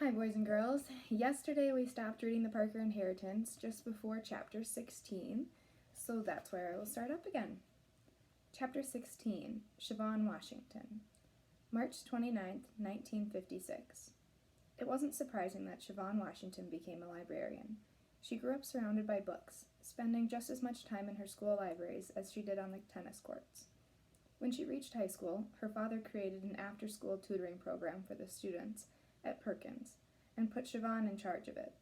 Hi, boys and girls. Yesterday we stopped reading the Parker Inheritance just before Chapter 16, so that's where I will start up again. Chapter 16, Siobhan Washington. March 29th, 1956. It wasn't surprising that Siobhan Washington became a librarian. She grew up surrounded by books, spending just as much time in her school libraries as she did on the tennis courts. When she reached high school, her father created an after-school tutoring program for the students at Perkins, and put Siobhan in charge of it.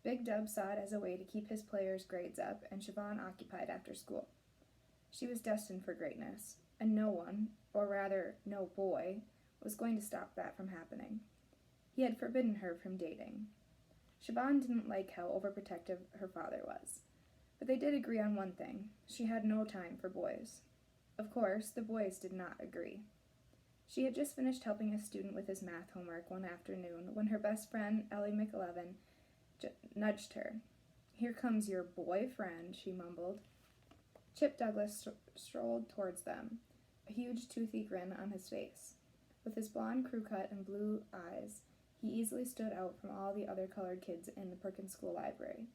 Big Dub saw it as a way to keep his players' grades up, and Siobhan occupied after school. She was destined for greatness, and no one, or rather no boy, was going to stop that from happening. He had forbidden her from dating. Siobhan didn't like how overprotective her father was, but they did agree on one thing: she had no time for boys. Of course, the boys did not agree. She had just finished helping a student with his math homework one afternoon when her best friend, Ellie McElevin, nudged her. "Here comes your boyfriend," she mumbled. Chip Douglas strolled towards them, a huge toothy grin on his face. With his blonde crew cut and blue eyes, he easily stood out from all the other colored kids in the Perkins School Library.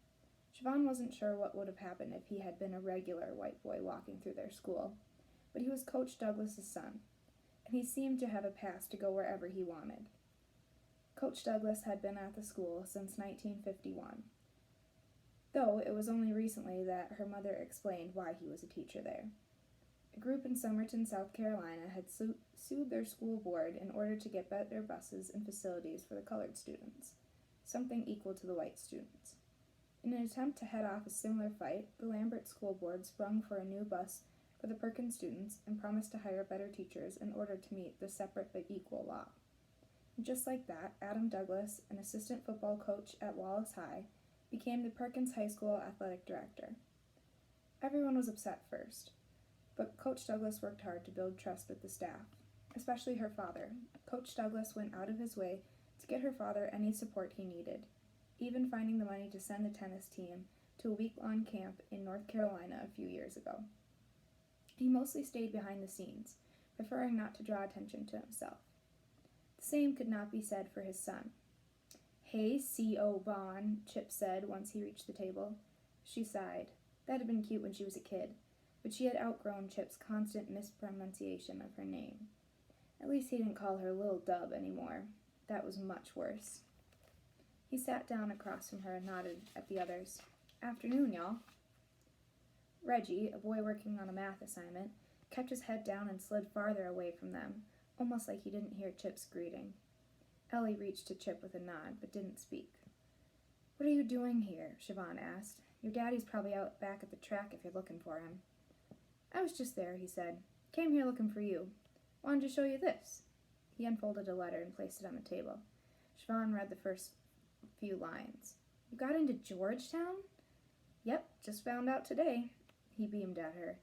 Siobhan wasn't sure what would have happened if he had been a regular white boy walking through their school, but he was Coach Douglas's son, and he seemed to have a pass to go wherever he wanted. Coach Douglas had been at the school since 1951, though it was only recently that her mother explained why he was a teacher there. A group in Somerton, South Carolina had sued their school board in order to get better buses and facilities for the colored students, something equal to the white students. In an attempt to head off a similar fight, the Lambert School Board sprung for a new bus for the Perkins students and promised to hire better teachers in order to meet the separate but equal law. And just like that, Adam Douglas, an assistant football coach at Wallace High, became the Perkins High School athletic director. Everyone was upset first, but Coach Douglas worked hard to build trust with the staff, especially her father. Coach Douglas went out of his way to get her father any support he needed, even finding the money to send the tennis team to a week-long camp in North Carolina a few years ago. He mostly stayed behind the scenes, preferring not to draw attention to himself. The same could not be said for his son. "Hey, C.O. Bond," Chip said once he reached the table. She sighed. That had been cute when she was a kid, but she had outgrown Chip's constant mispronunciation of her name. At least he didn't call her Lil Dub anymore. That was much worse. He sat down across from her and nodded at the others. "Afternoon, y'all." Reggie, a boy working on a math assignment, kept his head down and slid farther away from them, almost like he didn't hear Chip's greeting. Ellie reached to Chip with a nod, but didn't speak. "What are you doing here?" Siobhan asked. "Your daddy's probably out back at the track if you're looking for him." "I was just there," he said. "Came here looking for you. Wanted to show you this." He unfolded a letter and placed it on the table. Siobhan read the first few lines. "You got into Georgetown?" "Yep, just found out today." He beamed at her.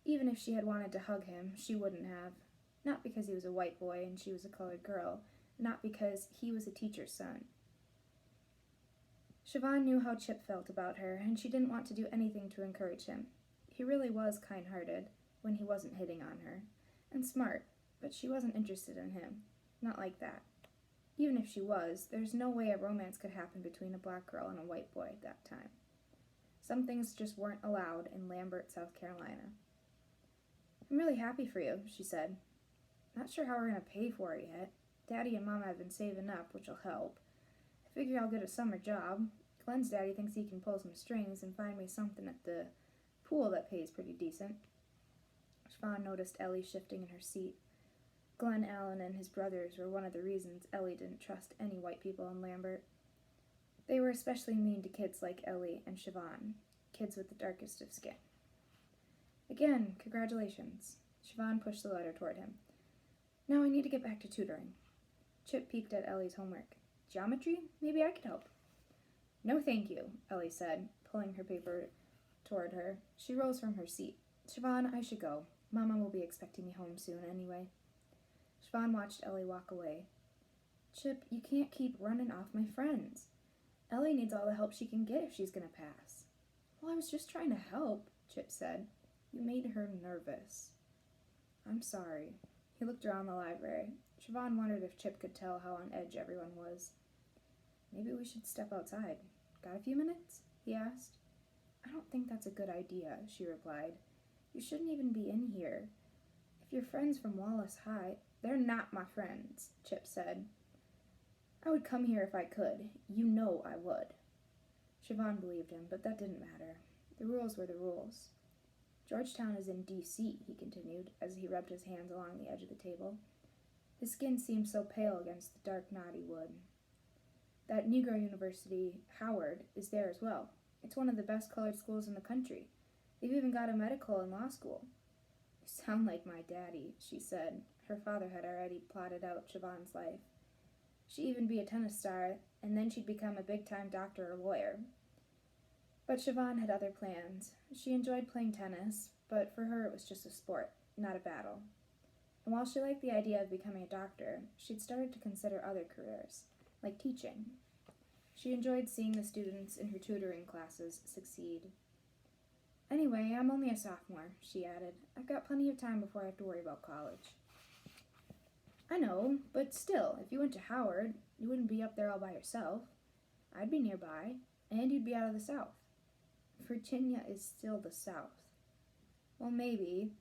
Even if she had wanted to hug him, she wouldn't have. Not because he was a white boy and she was a colored girl. Not because he was a teacher's son. Siobhan knew how Chip felt about her, and she didn't want to do anything to encourage him. He really was kind-hearted, when he wasn't hitting on her, and smart, but she wasn't interested in him. Not like that. Even if she was, there's no way a romance could happen between a black girl and a white boy at that time. Some things just weren't allowed in Lambert, South Carolina. "I'm really happy for you," she said. "Not sure how we're going to pay for it yet. Daddy and Mama have been saving up, which'll help. I figure I'll get a summer job. Glenn's daddy thinks he can pull some strings and find me something at the pool that pays pretty decent." Siobhan noticed Ellie shifting in her seat. Glenn Allen and his brothers were one of the reasons Ellie didn't trust any white people in Lambert. They were especially mean to kids like Ellie and Siobhan, kids with the darkest of skin. "Again, congratulations." Siobhan pushed the letter toward him. "Now I need to get back to tutoring." Chip peeked at Ellie's homework. "Geometry? Maybe I could help." "No, thank you," Ellie said, pulling her paper toward her. She rose from her seat. "Siobhan, I should go. Mama will be expecting me home soon anyway." Siobhan watched Ellie walk away. "Chip, you can't keep running off my friends. Ellie needs all the help she can get if she's going to pass." "Well, I was just trying to help," Chip said. "You made her nervous." "I'm sorry." He looked around the library. Siobhan wondered if Chip could tell how on edge everyone was. Maybe we should step outside. Got a few minutes? He asked. I don't think that's a good idea, she replied. You shouldn't even be in here. If your friends from Wallace High, they're not my friends, Chip said. I would come here if I could. You know I would. Siobhan believed him, but that didn't matter. The rules were the rules. Georgetown is in D.C., he continued, as he rubbed his hands along the edge of the table. His skin seemed so pale against the dark, knotty wood. That Negro University, Howard, is there as well. It's one of the best colored schools in the country. They've even got a medical and law school. You sound like my daddy, she said. Her father had already plotted out Siobhan's life. She'd even be a tennis star, and then she'd become a big-time doctor or lawyer. But Siobhan had other plans. She enjoyed playing tennis, but for her it was just a sport, not a battle. And while she liked the idea of becoming a doctor, she'd started to consider other careers, like teaching. She enjoyed seeing the students in her tutoring classes succeed. Anyway, I'm only a sophomore, she added. I've got plenty of time before I have to worry about college. I know, but still, if you went to Howard, you wouldn't be up there all by yourself. I'd be nearby, and you'd be out of the South. Virginia is still the South. Well, maybe,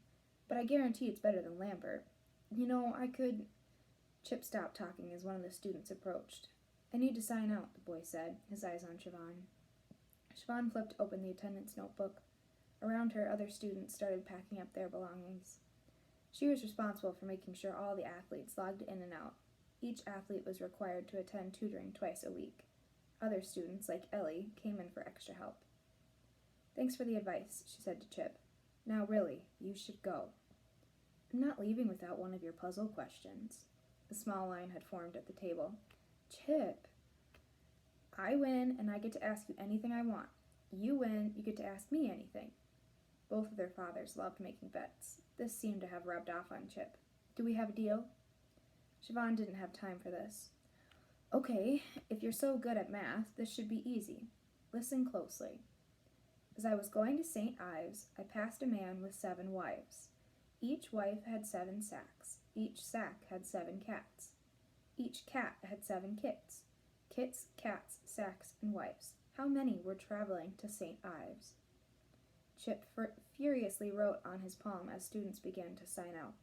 but I guarantee it's better than Lambert. You know, I could... Chip stopped talking as one of the students approached. I need to sign out, the boy said, his eyes on Siobhan. Siobhan flipped open the attendance notebook. Around her, other students started packing up their belongings. She was responsible for making sure all the athletes logged in and out. Each athlete was required to attend tutoring twice a week. Other students, like Ellie, came in for extra help. Thanks for the advice, she said to Chip. Now really, you should go. I'm not leaving without one of your puzzle questions. A small line had formed at the table. Chip, I win and I get to ask you anything I want. You win, you get to ask me anything. Both of their fathers loved making bets. This seemed to have rubbed off on Chip. Do we have a deal? Siobhan didn't have time for this. Okay, if you're so good at math, this should be easy. Listen closely. As I was going to St. Ives, I passed a man with 7 wives. Each wife had 7 sacks. Each sack had 7 cats. Each cat had 7 kits. Kits, cats, sacks, and wives. How many were traveling to St. Ives? Chip furiously wrote on his palm as students began to sign out.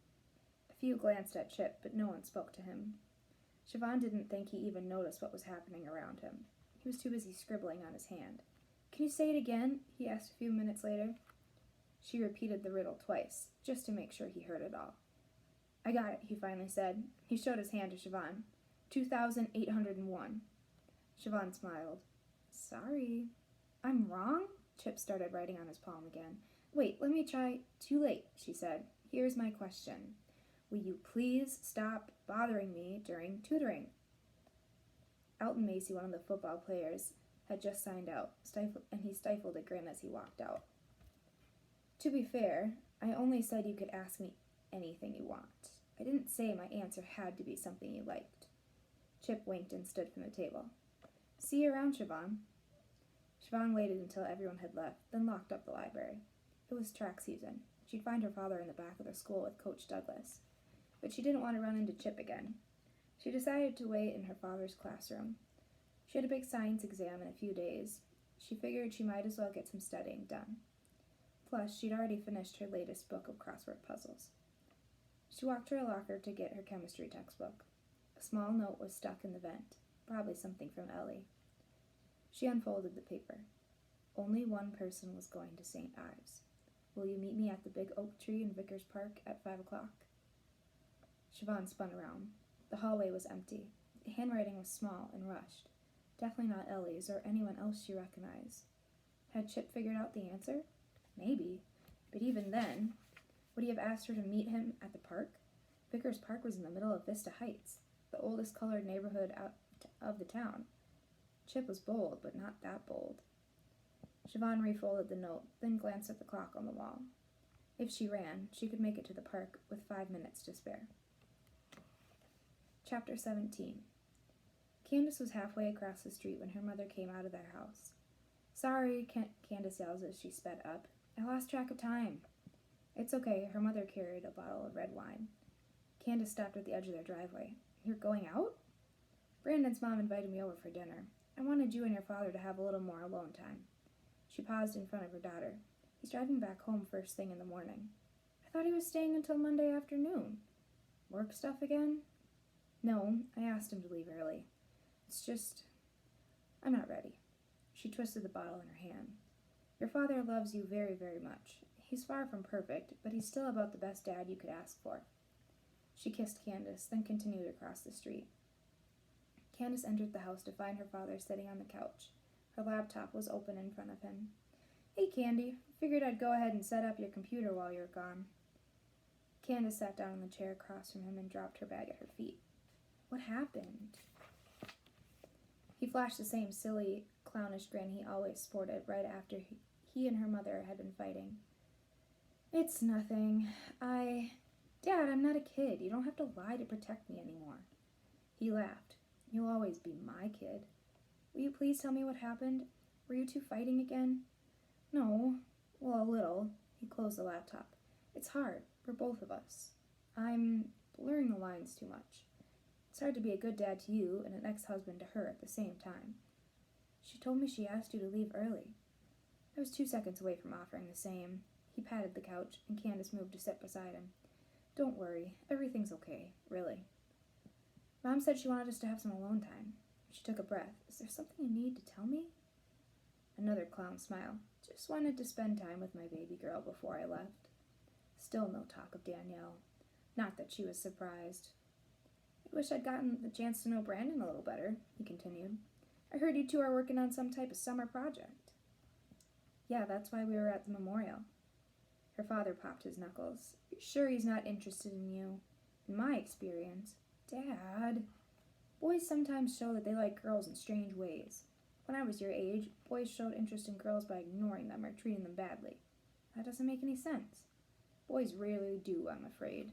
A few glanced at Chip, but no one spoke to him. Siobhan didn't think he even noticed what was happening around him. He was too busy scribbling on his hand. Can you say it again? He asked a few minutes later. She repeated the riddle twice, just to make sure he heard it all. I got it, he finally said. He showed his hand to Siobhan. 2,801. Siobhan smiled. Sorry. I'm wrong? Chip started writing on his palm again. Wait, let me try. Too late, she said. Here's my question. Will you please stop bothering me during tutoring? Elton Macy, one of the football players, had just signed out, and he stifled a grin as he walked out. To be fair, I only said you could ask me anything you want. I didn't say my answer had to be something you liked. Chip winked and stood from the table. See you around, Siobhan. Siobhan waited until everyone had left, then locked up the library. It was track season. She'd find her father in the back of the school with Coach Douglas. But she didn't want to run into Chip again. She decided to wait in her father's classroom. She had a big science exam in a few days. She figured she might as well get some studying done. Plus, she'd already finished her latest book of crossword puzzles. She walked to her locker to get her chemistry textbook. A small note was stuck in the vent, probably something from Ellie. She unfolded the paper. Only one person was going to St. Ives. Will you meet me at the big oak tree in Vickers Park at 5 o'clock? Siobhan spun around. The hallway was empty. The handwriting was small and rushed. Definitely not Ellie's or anyone else she recognized. Had Chip figured out the answer? Maybe. But even then, would he have asked her to meet him at the park? Vickers Park was in the middle of Vista Heights, the oldest colored neighborhood of the town. Chip was bold, but not that bold. Siobhan refolded the note, then glanced at the clock on the wall. If she ran, she could make it to the park with 5 minutes to spare. Chapter 17. Candace was halfway across the street when her mother came out of their house. Sorry, Candace yelled as she sped up. I lost track of time. It's okay, her mother carried a bottle of red wine. Candace stopped at the edge of their driveway. You're going out? Brandon's mom invited me over for dinner. I wanted you and your father to have a little more alone time." She paused in front of her daughter. "He's driving back home first thing in the morning." "I thought he was staying until Monday afternoon." "Work stuff again?" "No, I asked him to leave early. It's just, I'm not ready." She twisted the bottle in her hand. "Your father loves you very, very much. He's far from perfect, but he's still about the best dad you could ask for." She kissed Candace, then continued across the street. Candace entered the house to find her father sitting on the couch. Her laptop was open in front of him. "Hey, Candy. Figured I'd go ahead and set up your computer while you're gone." Candace sat down in the chair across from him and dropped her bag at her feet. "What happened?" He flashed the same silly, clownish grin he always sported right after he and her mother had been fighting. "It's nothing. Dad, I'm not a kid. You don't have to lie to protect me anymore." He laughed. "You'll always be my kid. Will you please tell me what happened? Were you two fighting again?" "No. Well, a little." He closed the laptop. "It's hard, for both of us. I'm blurring the lines too much. It's hard to be a good dad to you and an ex-husband to her at the same time. She told me she asked you to leave early." I was 2 seconds away from offering the same. He patted the couch, and Candace moved to sit beside him. "Don't worry. Everything's okay, really. Mom said she wanted us to have some alone time." She took a breath. "Is there something you need to tell me?" Another clown smile. "Just wanted to spend time with my baby girl before I left." Still no talk of Danielle. Not that she was surprised. "I wish I'd gotten the chance to know Brandon a little better," he continued. "I heard you two are working on some type of summer project." "Yeah, that's why we were at the memorial." Her father popped his knuckles. "You're sure he's not interested in you?" "In my experience." "Dad, boys sometimes show that they like girls in strange ways. When I was your age, boys showed interest in girls by ignoring them or treating them badly. That doesn't make any sense." "Boys rarely do, I'm afraid."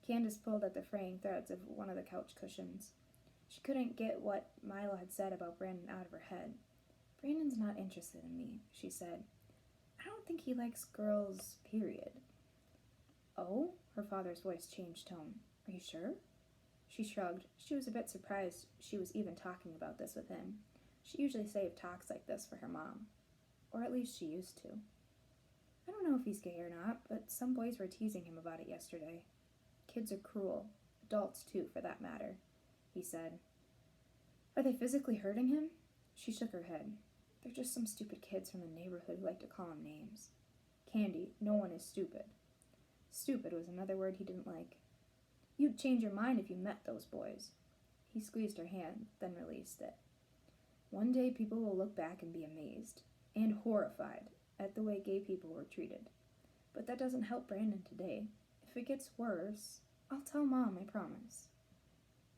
Candace pulled at the fraying threads of one of the couch cushions. She couldn't get what Milo had said about Brandon out of her head. "Brandon's not interested in me," she said. "I don't think he likes girls, period." "Oh?" Her father's voice changed tone. "Are you sure?" She shrugged. She was a bit surprised she was even talking about this with him. She usually saved talks like this for her mom. Or at least she used to. "I don't know if he's gay or not, but some boys were teasing him about it yesterday. Kids are cruel. Adults, too, for that matter," he said. "Are they physically hurting him?" She shook her head. "They're just some stupid kids from the neighborhood who like to call him names." "Candy, no one is stupid." Stupid was another word he didn't like. "You'd change your mind if you met those boys." He squeezed her hand, then released it. "One day people will look back and be amazed, and horrified, at the way gay people were treated. But that doesn't help Brandon today. If it gets worse, I'll tell Mom, I promise."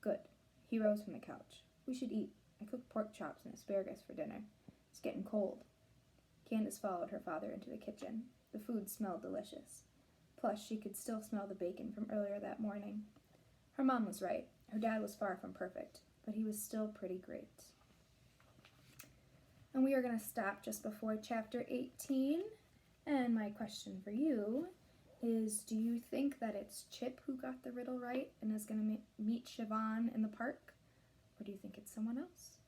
"Good." He rose from the couch. "We should eat. I cooked pork chops and asparagus for dinner. It's getting cold." Candace followed her father into the kitchen. The food smelled delicious. Plus, she could still smell the bacon from earlier that morning. Her mom was right. Her dad was far from perfect, but he was still pretty great. And we are going to stop just before chapter 18. And my question for you is, do you think that it's Chip who got the riddle right and is going to meet Siobhan in the park? Or do you think it's someone else?